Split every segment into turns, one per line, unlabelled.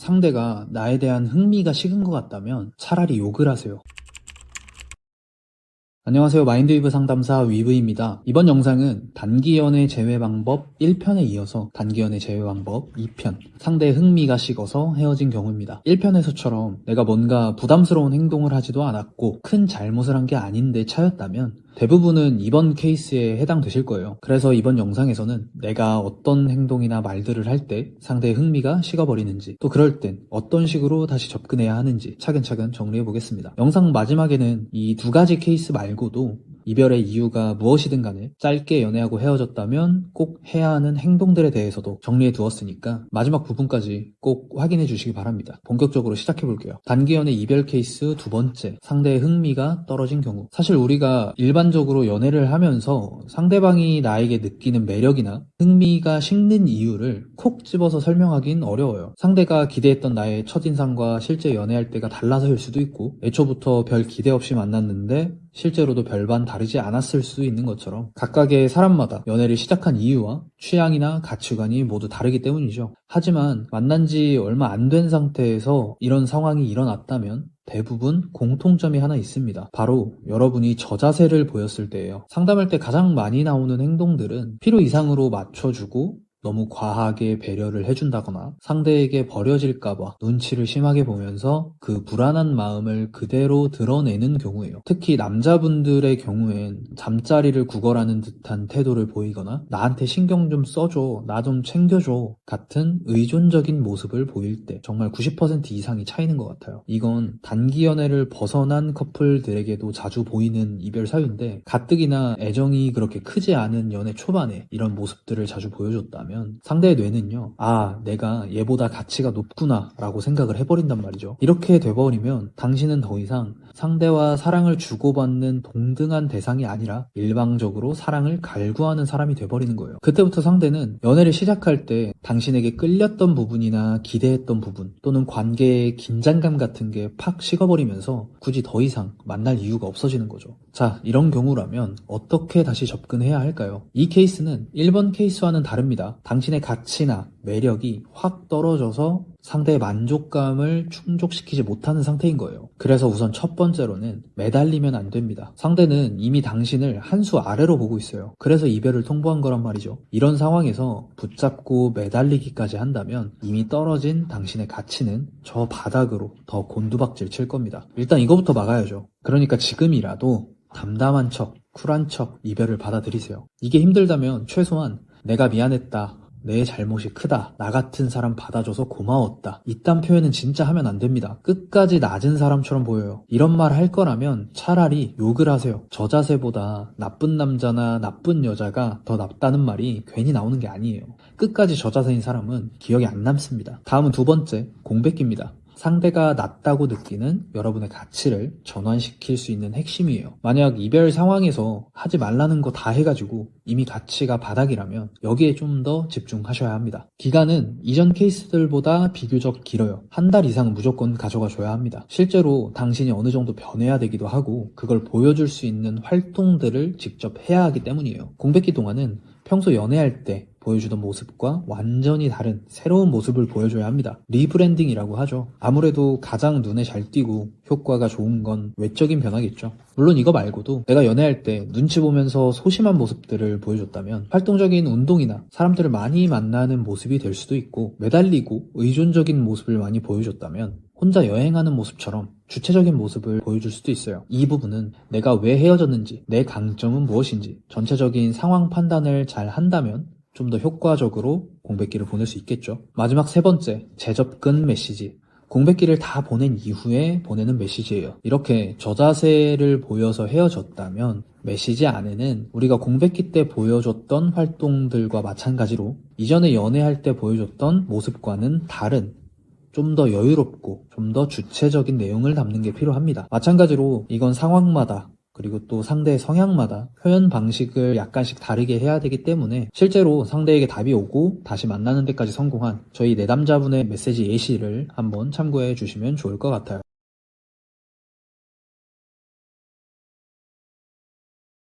상대가 나에 대한 흥미가 식은 것 같다면 차라리 욕을 하세요. 안녕하세요. 마인드위브 상담사 위브입니다. 이번 영상은 단기연애 제외 방법 1편에 이어서 단기연애 제외 방법 2편, 상대의 흥미가 식어서 헤어진 경우입니다. 1편에서처럼 내가 뭔가 부담스러운 행동을 하지도 않았고 큰 잘못을 한 게 아닌데 차였다면 대부분은 이번 케이스에 해당되실 거예요. 그래서 이번 영상에서는 내가 어떤 행동이나 말들을 할 때 상대의 흥미가 식어버리는지, 또 그럴 땐 어떤 식으로 다시 접근해야 하는지 차근차근 정리해 보겠습니다. 영상 마지막에는 이 두 가지 케이스 말고도 이별의 이유가 무엇이든 간에 짧게 연애하고 헤어졌다면 꼭 해야 하는 행동들에 대해서도 정리해 두었으니까 마지막 부분까지 꼭 확인해 주시기 바랍니다. 본격적으로 시작해 볼게요. 단기연애 이별 케이스 두 번째, 상대의 흥미가 떨어진 경우. 사실 우리가 일반적으로 연애를 하면서 상대방이 나에게 느끼는 매력이나 흥미가 식는 이유를 콕 집어서 설명하긴 어려워요. 상대가 기대했던 나의 첫인상과 실제 연애할 때가 달라서일 수도 있고, 애초부터 별 기대 없이 만났는데 실제로도 별반 다르지 않았을 수도 있는 것처럼 각각의 사람마다 연애를 시작한 이유와 취향이나 가치관이 모두 다르기 때문이죠. 하지만 만난 지 얼마 안 된 상태에서 이런 상황이 일어났다면 대부분 공통점이 하나 있습니다. 바로 여러분이 저자세를 보였을 때예요. 상담할 때 가장 많이 나오는 행동들은 필요 이상으로 맞춰주고 너무 과하게 배려를 해준다거나 상대에게 버려질까봐 눈치를 심하게 보면서 그 불안한 마음을 그대로 드러내는 경우예요. 특히 남자분들의 경우엔 잠자리를 구걸하는 듯한 태도를 보이거나 나한테 신경 좀 써줘, 나 좀 챙겨줘 같은 의존적인 모습을 보일 때 정말 90% 이상이 차이는 것 같아요. 이건 단기 연애를 벗어난 커플들에게도 자주 보이는 이별 사유인데, 가뜩이나 애정이 그렇게 크지 않은 연애 초반에 이런 모습들을 자주 보여줬다면 상대의 뇌는요, 아, 내가 얘보다 가치가 높구나 라고 생각을 해버린단 말이죠. 이렇게 돼버리면 당신은 더 이상 상대와 사랑을 주고받는 동등한 대상이 아니라 일방적으로 사랑을 갈구하는 사람이 돼버리는 거예요. 그때부터 상대는 연애를 시작할 때 당신에게 끌렸던 부분이나 기대했던 부분, 또는 관계의 긴장감 같은 게 팍 식어버리면서 굳이 더 이상 만날 이유가 없어지는 거죠. 자, 이런 경우라면 어떻게 다시 접근해야 할까요? 이 케이스는 1번 케이스와는 다릅니다. 당신의 가치나 매력이 확 떨어져서 상대의 만족감을 충족시키지 못하는 상태인 거예요. 그래서 우선 첫 번째로는 매달리면 안 됩니다. 상대는 이미 당신을 한 수 아래로 보고 있어요. 그래서 이별을 통보한 거란 말이죠. 이런 상황에서 붙잡고 매달리기까지 한다면 이미 떨어진 당신의 가치는 저 바닥으로 더 곤두박질 칠 겁니다. 일단 이거부터 막아야죠. 그러니까 지금이라도 담담한 척, 쿨한 척 이별을 받아들이세요. 이게 힘들다면 최소한 내가 미안했다, 내 잘못이 크다, 나 같은 사람 받아줘서 고마웠다, 이딴 표현은 진짜 하면 안 됩니다. 끝까지 낮은 사람처럼 보여요. 이런 말 할 거라면 차라리 욕을 하세요. 저자세보다 나쁜 남자나 나쁜 여자가 더 낫다는 말이 괜히 나오는 게 아니에요. 끝까지 저자세인 사람은 기억에 안 남습니다. 다음은 두 번째, 공백기입니다. 상대가 낮다고 느끼는 여러분의 가치를 전환시킬 수 있는 핵심이에요. 만약 이별 상황에서 하지 말라는 거 다 해가지고 이미 가치가 바닥이라면 여기에 좀 더 집중하셔야 합니다. 기간은 이전 케이스들보다 비교적 길어요. 한 달 이상은 무조건 가져가 줘야 합니다. 실제로 당신이 어느 정도 변해야 되기도 하고 그걸 보여줄 수 있는 활동들을 직접 해야 하기 때문이에요. 공백기 동안은 평소 연애할 때 보여주던 모습과 완전히 다른 새로운 모습을 보여줘야 합니다. 리브랜딩이라고 하죠. 아무래도 가장 눈에 잘 띄고 효과가 좋은 건 외적인 변화겠죠. 물론 이거 말고도 내가 연애할 때 눈치 보면서 소심한 모습들을 보여줬다면 활동적인 운동이나 사람들을 많이 만나는 모습이 될 수도 있고, 매달리고 의존적인 모습을 많이 보여줬다면 혼자 여행하는 모습처럼 주체적인 모습을 보여줄 수도 있어요. 이 부분은 내가 왜 헤어졌는지, 내 강점은 무엇인지 전체적인 상황 판단을 잘 한다면 좀 더 효과적으로 공백기를 보낼 수 있겠죠. 마지막 세 번째, 재접근 메시지. 공백기를 다 보낸 이후에 보내는 메시지예요. 이렇게 저자세를 보여서 헤어졌다면 메시지 안에는 우리가 공백기 때 보여줬던 활동들과 마찬가지로 이전에 연애할 때 보여줬던 모습과는 다른, 좀 더 여유롭고 좀 더 주체적인 내용을 담는 게 필요합니다. 마찬가지로 이건 상황마다, 그리고 또 상대의 성향마다 표현 방식을 약간씩 다르게 해야 되기 때문에 실제로 상대에게 답이 오고 다시 만나는 데까지 성공한 저희 내담자분의 메시지 예시를 한번 참고해 주시면 좋을 것 같아요.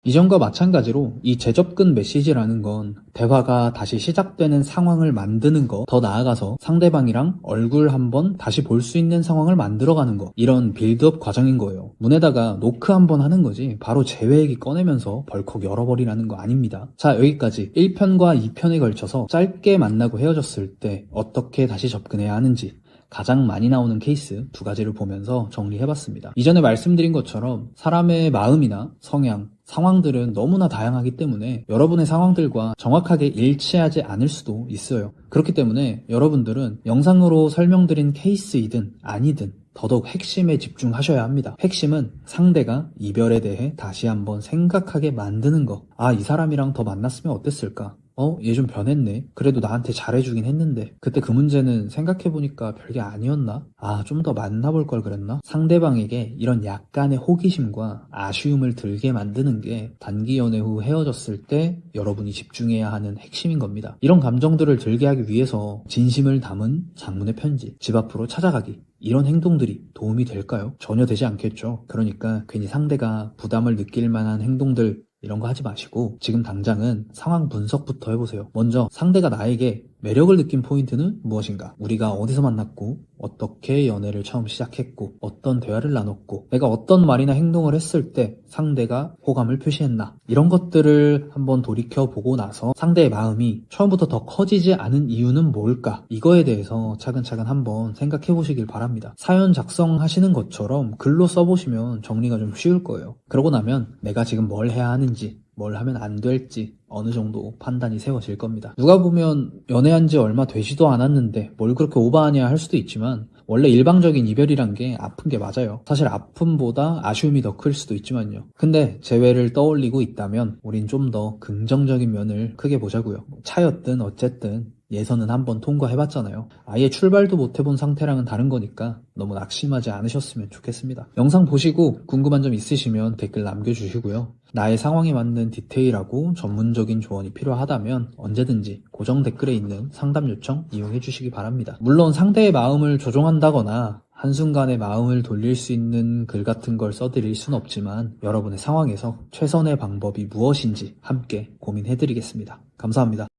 이전과 마찬가지로 이 재접근 메시지라는 건 대화가 다시 시작되는 상황을 만드는 거, 더 나아가서 상대방이랑 얼굴 한번 다시 볼 수 있는 상황을 만들어가는 거, 이런 빌드업 과정인 거예요. 문에다가 노크 한번 하는 거지 바로 제외 얘기 꺼내면서 벌컥 열어버리라는 거 아닙니다. 자, 여기까지 1편과 2편에 걸쳐서 짧게 만나고 헤어졌을 때 어떻게 다시 접근해야 하는지 가장 많이 나오는 케이스 두 가지를 보면서 정리해봤습니다. 이전에 말씀드린 것처럼 사람의 마음이나 성향, 상황들은 너무나 다양하기 때문에 여러분의 상황들과 정확하게 일치하지 않을 수도 있어요. 그렇기 때문에 여러분들은 영상으로 설명드린 케이스이든 아니든 더더욱 핵심에 집중하셔야 합니다. 핵심은 상대가 이별에 대해 다시 한번 생각하게 만드는 거. 아, 이 사람이랑 더 만났으면 어땠을까? 얘 좀 변했네. 그래도 나한테 잘해주긴 했는데 그때 그 문제는 생각해보니까 별게 아니었나? 아, 좀 더 만나볼 걸 그랬나? 상대방에게 이런 약간의 호기심과 아쉬움을 들게 만드는 게 단기 연애 후 헤어졌을 때 여러분이 집중해야 하는 핵심인 겁니다. 이런 감정들을 들게 하기 위해서 진심을 담은 장문의 편지, 집 앞으로 찾아가기, 이런 행동들이 도움이 될까요? 전혀 되지 않겠죠. 그러니까 괜히 상대가 부담을 느낄 만한 행동들 이런 거 하지 마시고 지금 당장은 상황 분석부터 해보세요. 먼저 상대가 나에게 매력을 느낀 포인트는 무엇인가? 우리가 어디서 만났고 어떻게 연애를 처음 시작했고 어떤 대화를 나눴고 내가 어떤 말이나 행동을 했을 때 상대가 호감을 표시했나? 이런 것들을 한번 돌이켜보고 나서 상대의 마음이 처음부터 더 커지지 않은 이유는 뭘까? 이거에 대해서 차근차근 한번 생각해보시길 바랍니다. 사연 작성하시는 것처럼 글로 써보시면 정리가 좀 쉬울 거예요. 그러고 나면 내가 지금 뭘 해야 하는지 뭘 하면 안 될지 어느 정도 판단이 세워질 겁니다. 누가 보면 연애한 지 얼마 되지도 않았는데 뭘 그렇게 오버하냐 할 수도 있지만 원래 일방적인 이별이란 게 아픈 게 맞아요. 사실 아픔보다 아쉬움이 더 클 수도 있지만요. 근데 재회를 떠올리고 있다면 우린 좀 더 긍정적인 면을 크게 보자고요. 차였든 어쨌든 예선은 한번 통과해봤잖아요. 아예 출발도 못 해본 상태랑은 다른 거니까 너무 낙심하지 않으셨으면 좋겠습니다. 영상 보시고 궁금한 점 있으시면 댓글 남겨주시고요. 나의 상황에 맞는 디테일하고 전문적인 조언이 필요하다면 언제든지 고정 댓글에 있는 상담 요청 이용해 주시기 바랍니다. 물론 상대의 마음을 조종한다거나 한순간에 마음을 돌릴 수 있는 글 같은 걸 써드릴 순 없지만 여러분의 상황에서 최선의 방법이 무엇인지 함께 고민해드리겠습니다. 감사합니다.